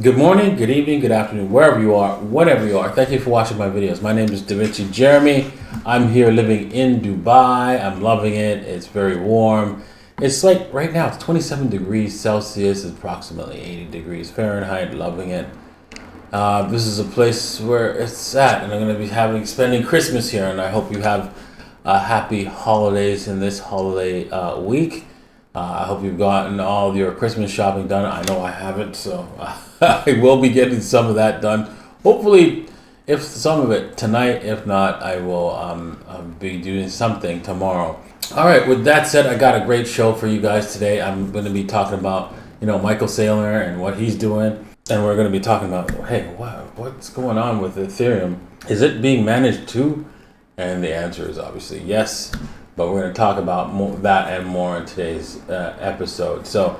Good morning, good evening, good afternoon, wherever you are, whatever you are. Thank you for watching my videos. My name is Da Vinci Jeremy. I'm here living in Dubai. I'm loving it. It's very warm. It's like right now, it's 27 degrees Celsius, it's approximately 80 degrees Fahrenheit. Loving it. This is a place where it's at, and I'm going to be spending Christmas here, and I hope you have happy holidays in this holiday week. I hope you've gotten all of your Christmas shopping done. I know I haven't, so I will be getting some of that done. Hopefully, if some of it tonight. If not, I will be doing something tomorrow. All right, with that said, I got a great show for you guys today. I'm going to be talking about, Michael Saylor and what he's doing. And we're going to be talking about, hey, what's going on with Ethereum? Is it being managed too? And the answer is obviously yes. But we're going to talk about that and more in today's episode. So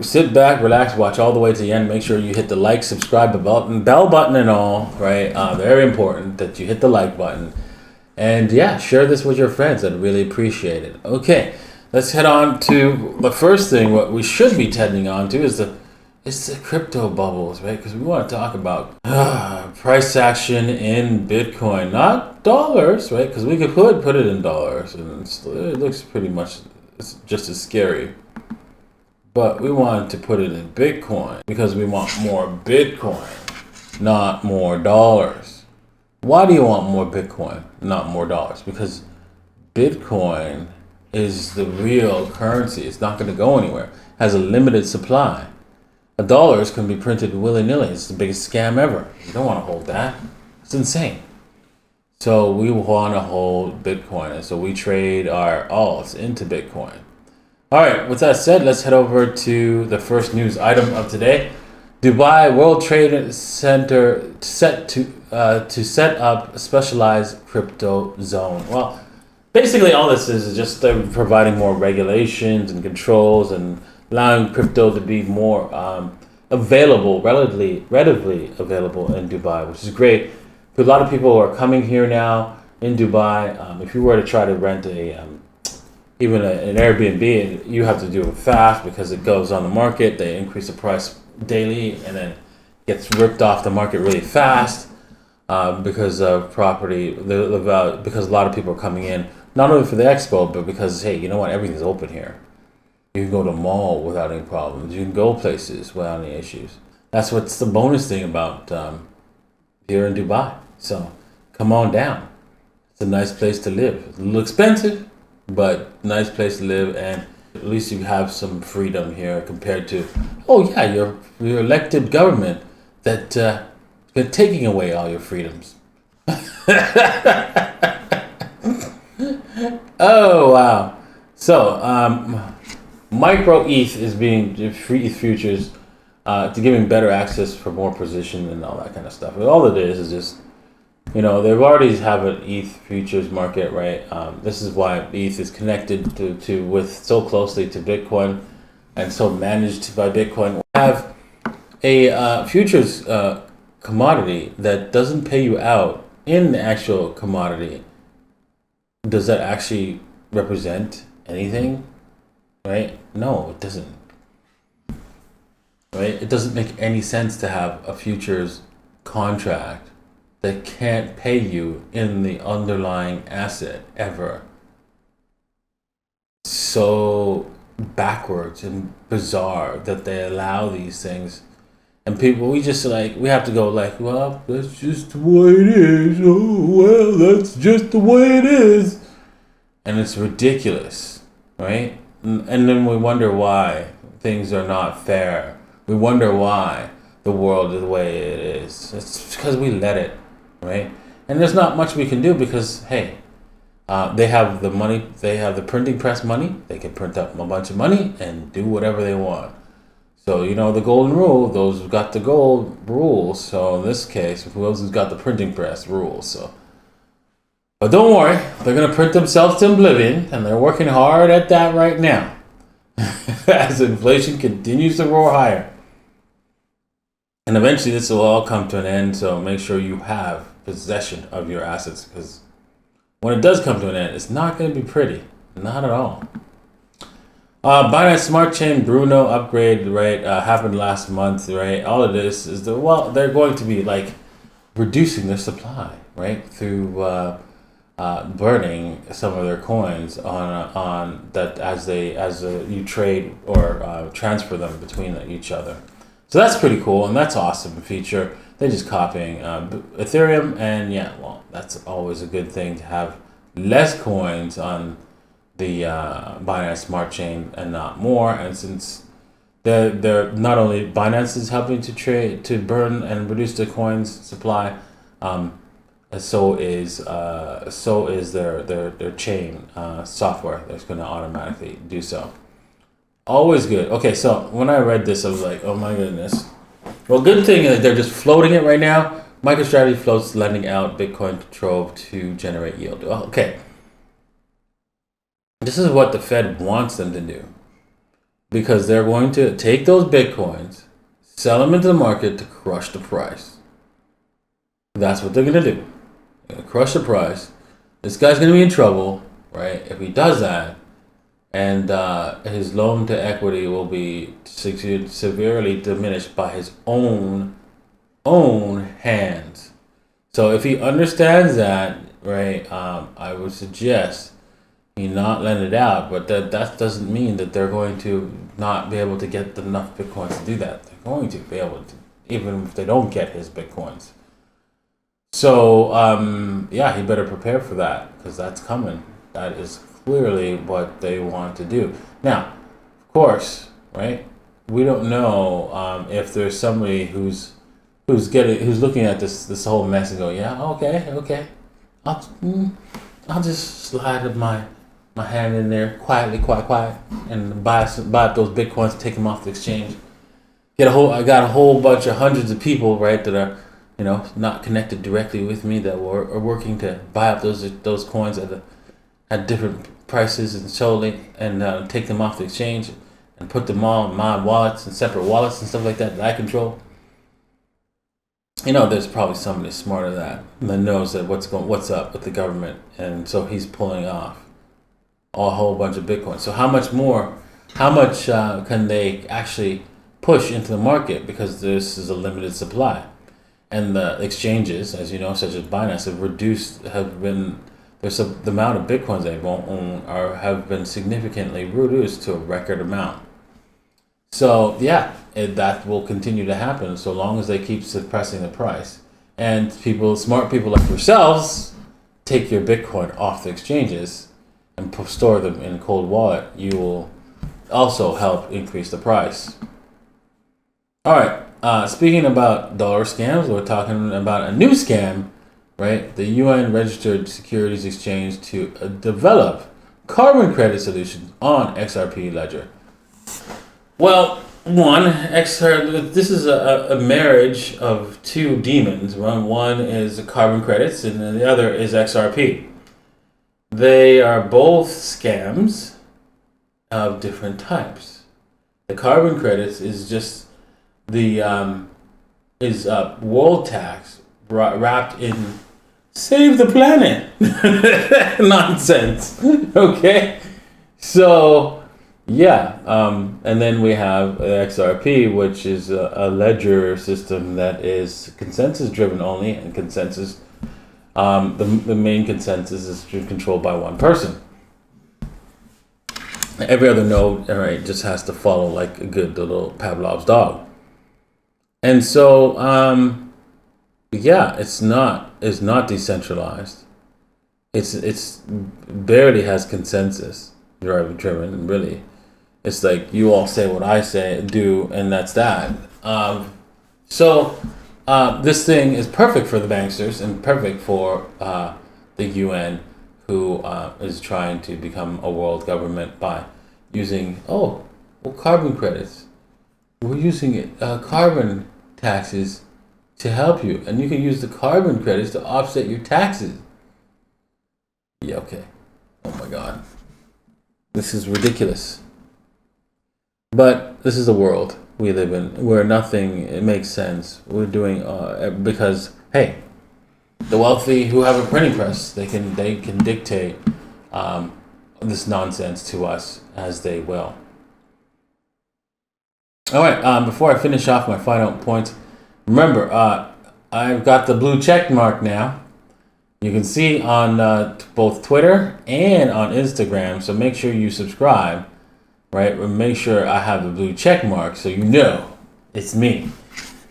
sit back, relax, watch all the way to the end. Make sure you hit the like, subscribe bell button and all, right? Very important that you hit the like button. And yeah, share this with your friends. I'd really appreciate it. Okay, let's head on to the first thing. What we should be tending on to is the crypto bubbles, right? Because we want to talk about price action in Bitcoin, not dollars, right? Because we could put it in dollars, and it looks pretty much just as scary. But we want to put it in Bitcoin because we want more Bitcoin, not more dollars. Why do you want more Bitcoin, not more dollars? Because Bitcoin is the real currency. It's not going to go anywhere. It has a limited supply. Dollars can be printed willy-nilly. It's the biggest scam ever. You don't want to hold that. It's insane. So we want to hold Bitcoin. And so we trade our alts into Bitcoin. All right, with that said, let's head over to the first news item of today. Dubai World Trade Center set to set up a specialized crypto zone. Well, basically all this is just providing more regulations and controls and allowing crypto to be more available, relatively available in Dubai, which is great. For a lot of people who are coming here now in Dubai, if you were to try to rent an Airbnb, you have to do it fast because it goes on the market. They increase the price daily and then gets ripped off the market really fast because of because a lot of people are coming in, not only for the expo, but because, hey, you know what, everything's open here. You can go to a mall without any problems. You can go places without any issues. That's what's the bonus thing about here in Dubai. So come on down. It's a nice place to live. It's a little expensive, but nice place to live, and at least you have some freedom here compared to, your elected government that they're taking away all your freedoms. Oh wow! So Micro ETH is being free ETH futures to giving better access for more precision and all that kind of stuff. But all it is just, they've already have an ETH futures market, right? This is why ETH is connected with so closely to Bitcoin and so managed by Bitcoin. We have a futures commodity that doesn't pay you out in the actual commodity. Does that actually represent anything? Right? No, it doesn't. Right? It doesn't make any sense to have a futures contract that can't pay you in the underlying asset ever. So backwards and bizarre that they allow these things. And people, we have to go well, that's just the way it is. Oh, well, that's just the way it is. And it's ridiculous, right? And then we wonder why things are not fair. We wonder why the world is the way it is. It's because we let it, right? And there's not much we can do because, hey, they have the money. They have the printing press money. They can print up a bunch of money and do whatever they want. So, the golden rule, those who've got the gold rules. So in this case, those who've got the printing press rules. So. But don't worry, they're going to print themselves to oblivion, and they're working hard at that right now as inflation continues to roar higher. And eventually this will all come to an end, so make sure you have possession of your assets, because when it does come to an end, it's not going to be pretty. Not at all. Binance Smart Chain Bruno upgrade, right, happened last month, right? All of this is they're going to be like reducing their supply, right, through burning some of their coins on that as you trade or transfer them between each other. So that's pretty cool, and that's awesome feature. They're just copying Ethereum, and yeah, well, that's always a good thing to have less coins on the Binance Smart Chain and not more. And since they're not only Binance is helping to burn and reduce the coins supply, so is their chain software that's going to automatically do so. Always good. Okay, so when I read this, I was like, oh my goodness. Well, good thing is they're just floating it right now. Microstrategy floats lending out Bitcoin to Trove to generate yield. Okay. This is what the Fed wants them to do. Because they're going to take those Bitcoins, sell them into the market to crush the price. That's what they're going to do. They're going to crush the price. This guy's going to be in trouble, right? If he does that, and his loan to equity will be severely diminished by his own hands. So if he understands that, right, I would suggest he not lend it out. But that doesn't mean that they're going to not be able to get enough Bitcoins to do that. They're going to be able to, even if they don't get his Bitcoins. So yeah, he better prepare for that because that's coming. That is clearly what they want to do. Now, of course, right? We don't know if there's somebody who's looking at this whole mess and go, yeah, okay, I'll just slide my hand in there quietly, quiet, and buy up those Bitcoins, take them off the exchange. I got a whole bunch of hundreds of people, right, that are not connected directly with me that are working to buy up those coins at different prices and and take them off the exchange and put them all in my wallets and separate wallets and stuff like that I control. There's probably somebody smarter than that knows that what's up with the government, and so he's pulling off a whole bunch of Bitcoin. So how much can they actually push into the market, because this is a limited supply, and the exchanges, as you know, such as Binance, the amount of Bitcoins they won't own have been significantly reduced to a record amount. So yeah, that will continue to happen so long as they keep suppressing the price. And smart people like yourselves, take your Bitcoin off the exchanges and store them in a cold wallet. You will also help increase the price. All right. Speaking about dollar scams, we're talking about a new scam. Right, the UN registered securities exchange to develop carbon credit solutions on XRP ledger. Well, this is a marriage of two demons. One is the carbon credits, and then the other is XRP. They are both scams of different types. The carbon credits is just the world tax wrapped in save the planet nonsense. Okay, so yeah, and then we have XRP, which is a ledger system that is consensus driven only, and consensus, the main consensus is controlled by one person. Every other node, all right, just has to follow like a good little Pavlov's dog. And so yeah, it's not decentralized. It's barely has consensus driven. Really, it's like you all say what I do, and that's that. So this thing is perfect for the banksters and perfect for the UN, who is trying to become a world government by using carbon credits. We're using carbon taxes to help you, and you can use the carbon credits to offset your taxes. Yeah, okay. Oh my God. This is ridiculous. But this is the world we live in, where it makes sense. We're doing because hey, the wealthy who have a printing press, they can dictate this nonsense to us as they will. All right. Before I finish off my final points, remember, I've got the blue check mark now. You can see on both Twitter and on Instagram. So make sure you subscribe, right? Make sure I have the blue check mark so you know it's me.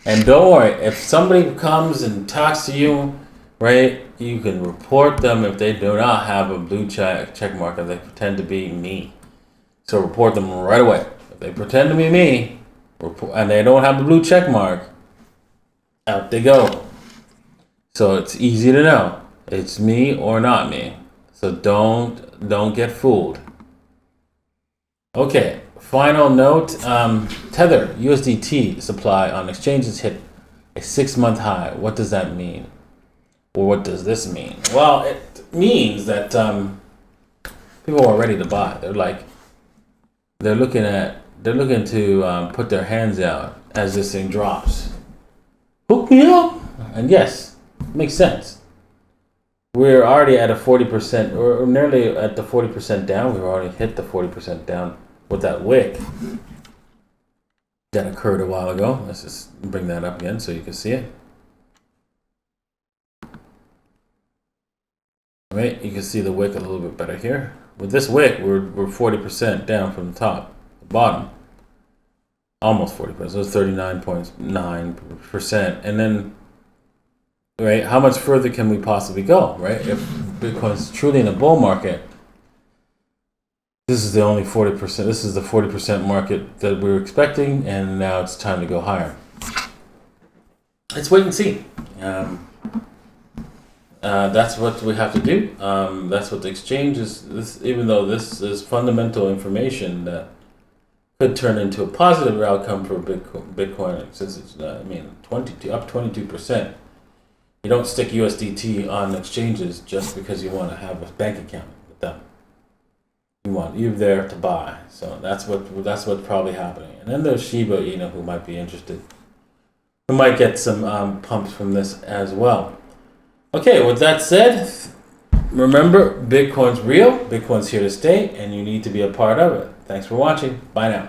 And don't worry, if somebody comes and talks to you, right, you can report them if they do not have a blue check mark and they pretend to be me. So report them right away. If they pretend to be me and they don't have the blue check mark, out they go. So it's easy to know. It's me or not me. So don't get fooled. Okay, final note. Tether USDT supply on exchanges hit a 6-month high. What does that mean? Or what does this mean? Well, it means that people are ready to buy. They're looking to put their hands out as this thing drops. Hook me up. And yes, makes sense. We're already at a 40%, or nearly at the 40% down. We've already hit the 40% down with that wick that occurred a while ago. Let's just bring that up again so you can see it. Right, you can see the wick a little bit better here. With this wick, we're 40% down from the top, the bottom, almost 40%. So it's 39.9%, and then, right, how much further can we possibly go, right? If Bitcoin's truly in a bull market, this is the only 40%. This is the 40% market that we were expecting, and now it's time to go higher. Let's wait and see. That's what we have to do. That's what the exchange is. Even though this is fundamental information that could turn into a positive outcome for Bitcoin, since it's up 22%. You don't stick USDT on exchanges just because you want to have a bank account with them. You're there to buy. So that's what's probably happening. And then there's Shiba, who might be interested, who might get some pumps from this as well. Okay, with that said, remember, Bitcoin's real, Bitcoin's here to stay, and you need to be a part of it. Thanks for watching. Bye now.